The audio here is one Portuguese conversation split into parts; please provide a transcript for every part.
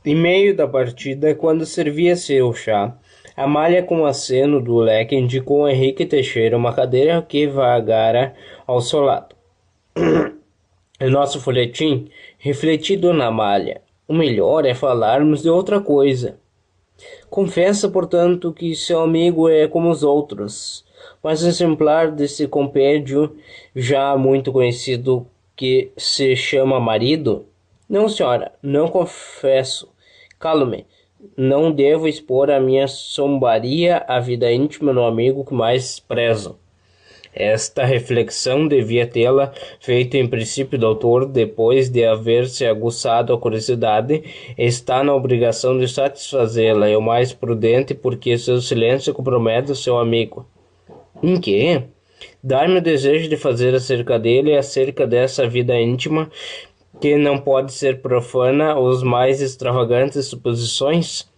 Em meio da partida, quando servia-se o chá, Amália, com aceno do leque, indicou a Henrique Teixeira uma cadeira que vagara ao seu lado. Em nosso folhetim, refleti Dona Amália, o melhor é falarmos de outra coisa. Confessa, portanto, que seu amigo é como os outros, mas exemplar desse compêndio já muito conhecido que se chama marido? Não, senhora, não confesso. Calo-me. Não devo expor a minha zombaria à vida íntima do amigo que mais prezo. Esta reflexão devia tê-la feito em princípio o autor, depois de haver-se aguçado a curiosidade, está na obrigação de satisfazê-la, é o mais prudente, porque seu silêncio compromete o seu amigo. Em quê? Dá-me o desejo de fazer acerca dele e acerca dessa vida íntima, que não pode ser profana, os mais extravagantes suposições?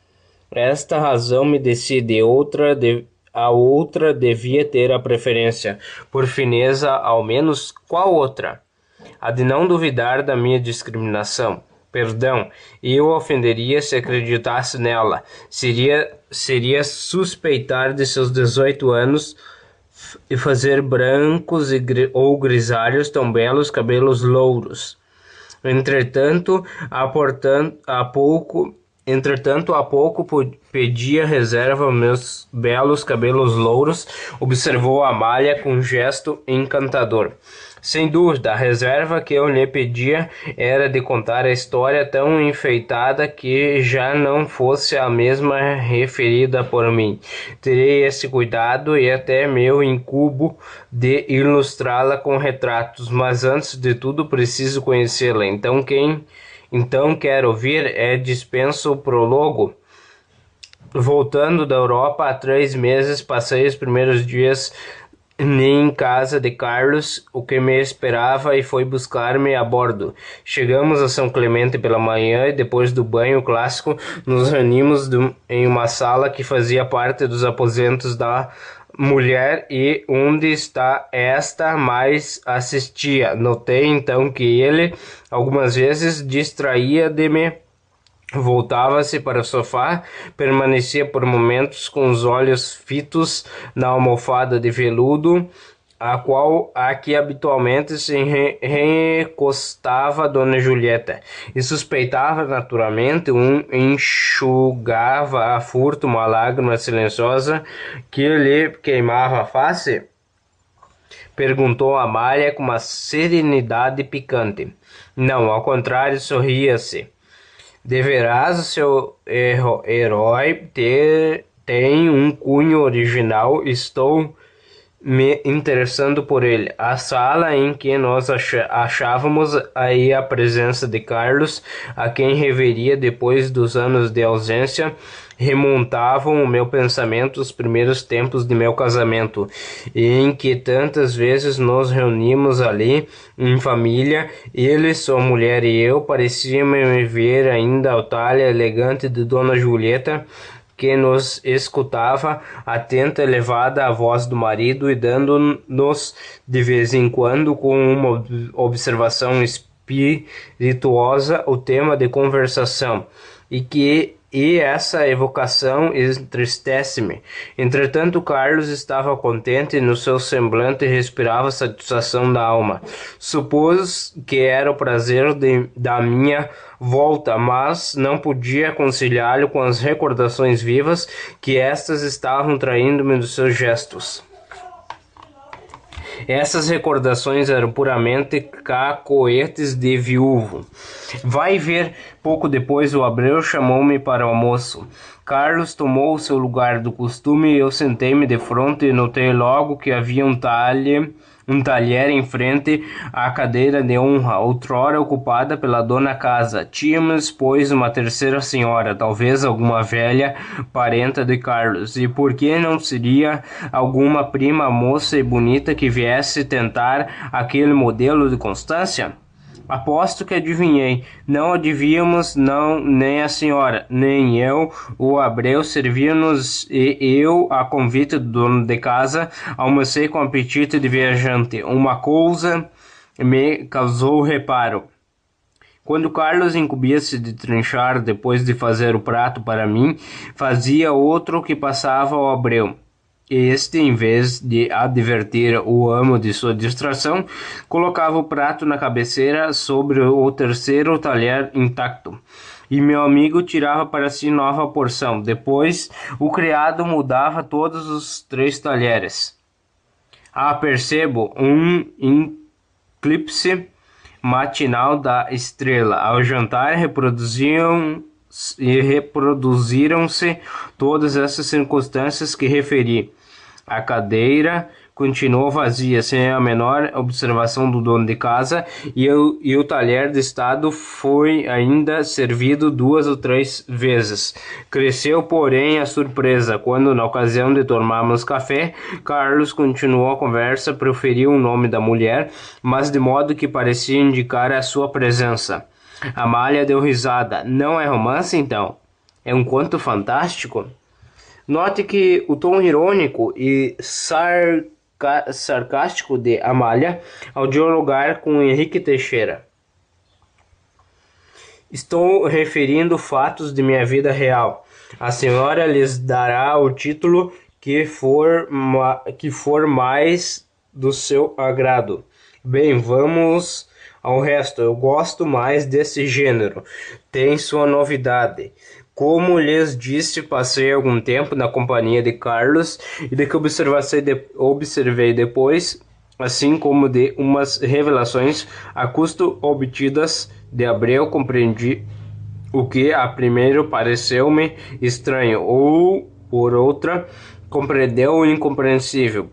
Esta razão me decide, a outra devia ter a preferência. Por fineza, ao menos, qual outra? A de não duvidar da minha discriminação. Perdão, eu ofenderia se acreditasse nela. Seria suspeitar de seus 18 anos e fazer brancos ou grisalhos tão belos cabelos louros. Entretanto, há pouco pedia reserva aos meus belos cabelos louros, observou Amália com um gesto encantador. Sem dúvida, a reserva que eu lhe pedia era de contar a história tão enfeitada que já não fosse a mesma referida por mim. Terei esse cuidado e até meu incubo de ilustrá-la com retratos, mas antes de tudo preciso conhecê-la. Então quer ouvir? Dispenso o prólogo. Voltando da Europa há 3 meses, passei os primeiros dias em casa de Carlos, o que me esperava e foi buscar-me a bordo. Chegamos a São Clemente pela manhã e depois do banho clássico nos reunimos em uma sala que fazia parte dos aposentos da mulher e onde está esta mais assistia. Notei então que ele algumas vezes distraía de me. Voltava-se para o sofá, permanecia por momentos com os olhos fitos na almofada de veludo, a que habitualmente se recostava Dona Julieta, e suspeitava naturalmente, enxugava a furto uma lágrima silenciosa que lhe queimava a face. Perguntou Amália com uma serenidade picante. Não, ao contrário, sorria-se. Deverás, o seu herói tem um cunho original, estou me interessando por ele. A sala em que nós achávamos aí a presença de Carlos, a quem reveria depois dos anos de ausência, remontavam o meu pensamento os primeiros tempos de meu casamento, em que tantas vezes nos reunimos ali em família, ele, sua mulher e eu, parecíamos ver ainda a talha elegante de Dona Julieta, que nos escutava, atenta, elevada à voz do marido e dando-nos de vez em quando, com uma observação espirituosa, o tema de conversação, e essa evocação entristece-me. Entretanto, Carlos estava contente e no seu semblante respirava satisfação da alma. Supus que era o prazer da minha volta, mas não podia conciliá-lo com as recordações vivas que estas estavam traindo-me dos seus gestos. Essas recordações eram puramente cacoetes de viúvo. Vai ver, pouco depois o Abreu chamou-me para o almoço. Carlos tomou o seu lugar do costume e eu sentei-me de frente e notei logo que havia um talher em frente à cadeira de honra, outrora ocupada pela dona casa. Tínhamos, pois, uma terceira senhora, talvez alguma velha parenta de Carlos. E por que não seria alguma prima moça e bonita que viesse tentar aquele modelo de constância? Aposto que adivinhei. Não adivinhamos, não, nem a senhora, nem eu. O Abreu servia-nos e eu, a convite do dono de casa, almocei com apetite de viajante. Uma coisa me causou reparo. Quando Carlos incumbia-se de trinchar depois de fazer o prato para mim, fazia outro que passava ao Abreu. Este, em vez de advertir o amo de sua distração, colocava o prato na cabeceira sobre o terceiro talher intacto. E meu amigo tirava para si nova porção. Depois, o criado mudava todos os 3 talheres. Ah, percebo um eclipse matinal da estrela. Ao jantar, reproduziram-se todas essas circunstâncias que referi. A cadeira continuou vazia, sem a menor observação do dono de casa, e o talher de estado foi ainda servido 2 ou 3 vezes. Cresceu, porém, a surpresa, quando, na ocasião de tomarmos café, Carlos continuou a conversa, proferiu o nome da mulher, mas de modo que parecia indicar a sua presença. Amália deu risada. Não é romance, então? É um conto fantástico? Note que o tom irônico e sarcástico de Amália ao dialogar com Henrique Teixeira. Estou referindo fatos de minha vida real. A senhora lhes dará o título que for mais do seu agrado. Bem, vamos ao resto. Eu gosto mais desse gênero. Tem sua novidade. Como lhes disse, passei algum tempo na companhia de Carlos e de que observei depois, assim como de umas revelações a custo obtidas de Abreu, compreendi o que a primeiro pareceu-me estranho, ou, por outra, compreendeu o incompreensível.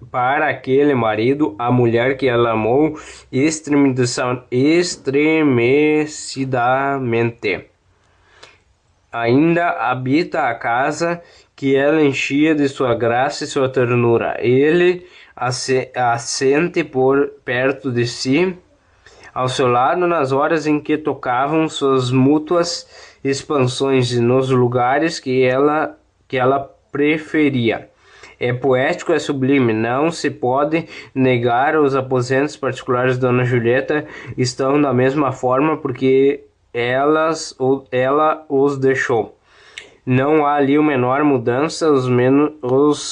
Para aquele marido, a mulher que ela amou estremecidamente ainda habita a casa que ela enchia de sua graça e sua ternura. Ele assente por perto de si, ao seu lado, nas horas em que tocavam suas mútuas expansões e nos lugares que ela preferia. É poético, é sublime, não se pode negar. Os aposentos particulares de Dona Julieta estão da mesma forma porque ela os deixou. Não há ali a menor mudança, os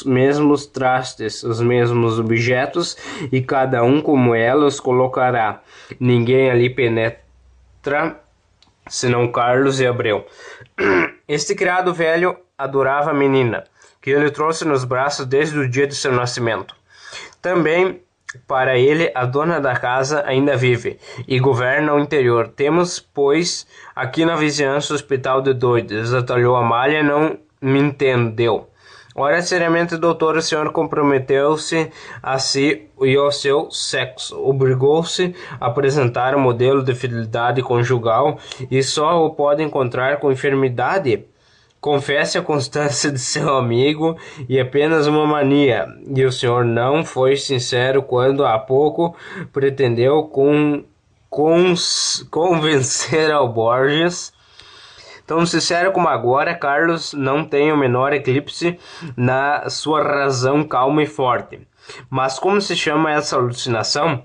mesmos trastes, os mesmos objetos, e cada um como ela os colocará. Ninguém ali penetra, senão Carlos e Abreu. Este criado velho adorava a menina, que ele trouxe nos braços desde o dia de seu nascimento. Também, para ele, a dona da casa ainda vive e governa o interior. Temos, pois, aqui na vizinhança o hospital de doidos. Atalhou Amália, não me entendeu. Ora, seriamente, doutor, o senhor comprometeu-se a si e ao seu sexo. Obrigou-se a apresentar um modelo de fidelidade conjugal e só o pode encontrar com enfermidade. Confesse a constância de seu amigo e apenas uma mania. E o senhor não foi sincero quando há pouco pretendeu convencer ao Borges. Tão sincero como agora, Carlos não tem o menor eclipse na sua razão calma e forte. Mas como se chama essa alucinação?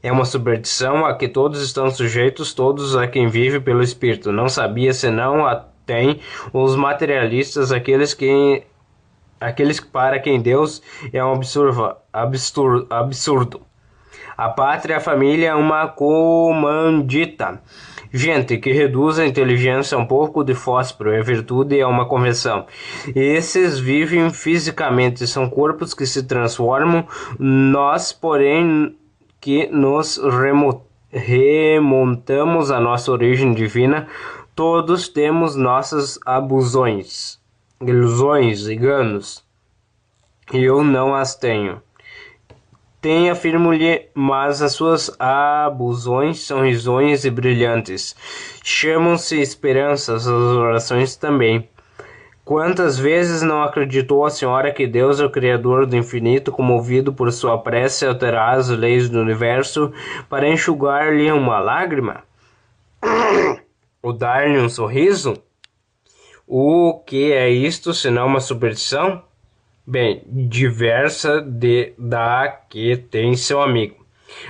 É uma superstição a que todos estão sujeitos, todos a quem vive pelo espírito. Não sabia senão a tem os materialistas, aqueles para quem Deus é um absurdo. A pátria e a família é uma comandita. Gente que reduz a inteligência a um pouco de fósforo é virtude, é uma convenção. Esses vivem fisicamente, são corpos que se transformam. Nós, porém, que nos remontamos à nossa origem divina, todos temos nossas ilusões, enganos. E eu não as tenho. Tem, afirmo-lhe, mas as suas abusões são risonhas e brilhantes. Chamam-se esperanças, as orações também. Quantas vezes não acreditou a senhora que Deus é o Criador do infinito, comovido por sua prece, alterará as leis do universo para enxugar-lhe uma lágrima? Ou dar-lhe um sorriso? O que é isto, senão uma superstição? Bem, diversa da que tem seu amigo.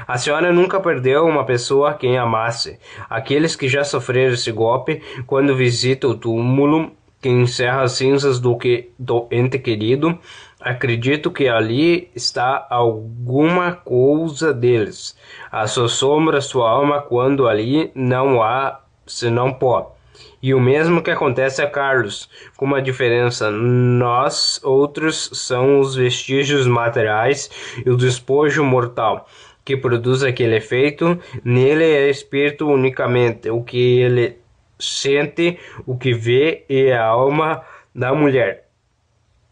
A senhora nunca perdeu uma pessoa a quem amasse. Aqueles que já sofreram esse golpe, quando visita o túmulo que encerra as cinzas do ente querido, acredito que ali está alguma coisa deles. A sua sombra, sua alma, quando ali não há senão pó. E o mesmo que acontece a Carlos, com uma diferença: nós outros são os vestígios materiais e o despojo mortal que produz aquele efeito. Nele é espírito unicamente, o que ele sente, o que vê, e a alma da mulher.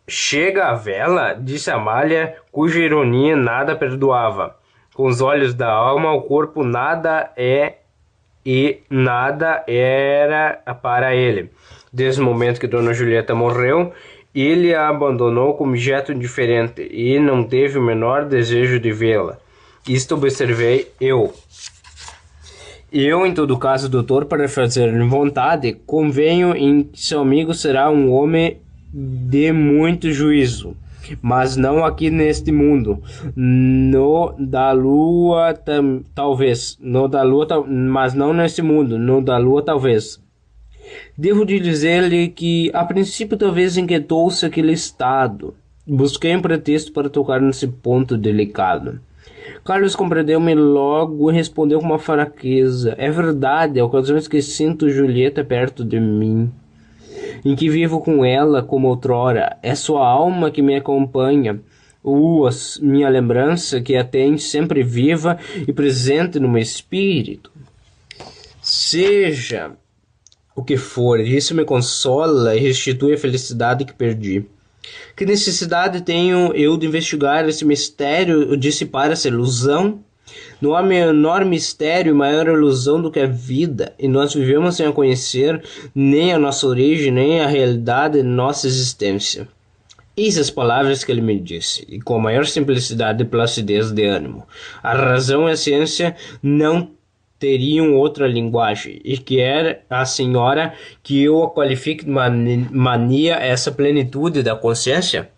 Chega a vela, disse Amália, cuja ironia nada perdoava. Com os olhos da alma, o corpo nada é e nada era para ele. Desde o momento que Dona Julieta morreu, ele a abandonou como objeto indiferente e não teve o menor desejo de vê-la. Isto observei eu. Eu, em todo caso, doutor, para fazer vontade, convenho em que seu amigo será um homem de muito juízo, mas não aqui neste mundo. No da lua, talvez. No da lua, mas não neste mundo. No da lua, talvez. Devo de dizer-lhe que, a princípio, talvez inquietou-se aquele estado. Busquei um pretexto para tocar nesse ponto delicado. Carlos compreendeu-me logo e respondeu com uma fraqueza: é verdade, há ocasiões que sinto Julieta perto de mim, em que vivo com ela como outrora. É sua alma que me acompanha, minha lembrança que a tem sempre viva e presente no meu espírito. Seja o que for, isso me consola e restitui a felicidade que perdi. Que necessidade tenho eu de investigar esse mistério, dissipar essa ilusão? Não há menor mistério e maior ilusão do que a vida, e nós vivemos sem a conhecer nem a nossa origem, nem a realidade de nossa existência. Eis as palavras que ele me disse, e com a maior simplicidade e placidez de ânimo. A razão e a ciência não teriam outra linguagem, e quer a senhora que eu a qualifique de mania essa plenitude da consciência?